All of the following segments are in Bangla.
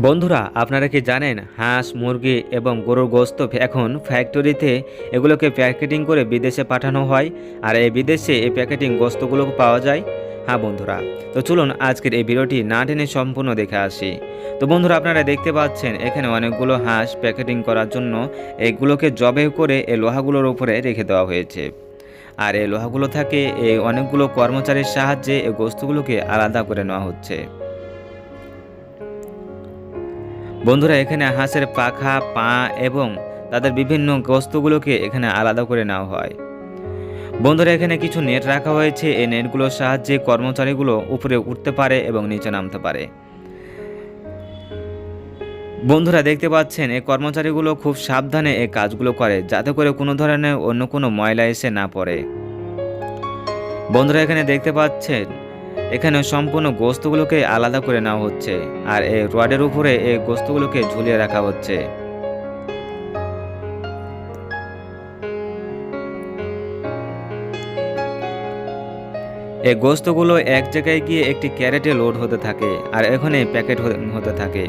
বন্ধুরা, আপনারা কি জানেন হাঁস, মুরগি এবং গরুর গোশত এখন ফ্যাক্টরিতে এগুলোকে প্যাকেটিং করে বিদেশে পাঠানো হয়। আর এই বিদেশে এই প্যাকেটিং গোশতগুলো পাওয়া যায়। হ্যাঁ বন্ধুরা, তো চলুন আজকের এই ভিডিওটি না টেনে সম্পূর্ণ দেখে আসি। তো বন্ধুরা, আপনারা দেখতে পাচ্ছেন এখানে অনেকগুলো হাঁস প্যাকেটিং করার জন্য এগুলোকে জবে করে এই লোহাগুলোর উপরে রেখে দেওয়া হয়েছে। আর এই লোহাগুলো থাকে এই অনেকগুলো কর্মচারীর সাহায্যে এই গোশতগুলোকে আলাদা করে নেওয়া হচ্ছে। বন্ধুরা, এখানে হাঁসের পাখা, পা এবং তাদের বিভিন্ন গোস্তগুলোকে এখানে আলাদা করে নেওয়া হয়। বন্ধুরা, এখানে কিছু নেট রাখা হয়েছে। এই নেটগুলোর সাহায্যে কর্মচারীগুলো উপরে উঠতে পারে এবং নিচে নামতে পারে। বন্ধুরা, দেখতে পাচ্ছেন এই কর্মচারীগুলো খুব সাবধানে এই কাজগুলো করে, যাতে করে কোনো ধরনের অন্য কোনো ময়লা এসে না পড়ে। বন্ধুরা, এখানে দেখতে পাচ্ছেন এখানে সম্পূর্ণ গোস্তগুলোকে আলাদা করে নেওয়া হচ্ছে। আর এই রডের উপরে এই গোস্তগুলোকে ঝুলিয়ে রাখা হচ্ছে। এই গোস্তগুলো এক জায়গায় গিয়ে একটি ক্যারেটে লোড হতে থাকে আর এখানে প্যাকেট হতে থাকে।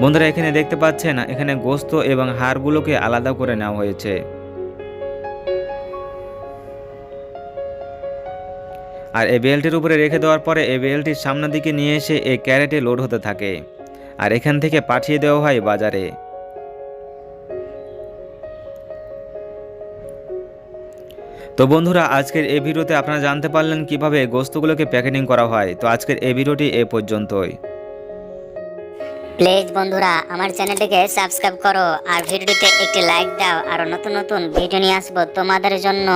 বন্ধুরা, এখানে দেখতে পাচ্ছেন এখানে গোস্ত এবং হাড়গুলোকে আলাদা করে নেওয়া হয়েছে। আর এই বেল্টের উপরে রেখে দেওয়ার পরে এই বেল্টটির সামনের দিকে নিয়ে এসে এই ক্যারেটে লোড হতে থাকে আর এখান থেকে পাঠিয়ে দেওয়া হয় বাজারে। তো বন্ধুরা, আজকের এই ভিডিওতে আপনারা জানতে পারলেন কিভাবে গোস্তগুলোকে প্যাকেটিং করা হয়। তো আজকের এই ভিডিওটি এ পর্যন্তই। প্লিজ বন্ধুরা আমার চ্যানেলটিকে সাবস্ক্রাইব করো আর ভিডিওটিতে একটি লাইক দাও। আর নতুন নতুন ভিডিও নিয়ে আসবো তোমাদের জন্য।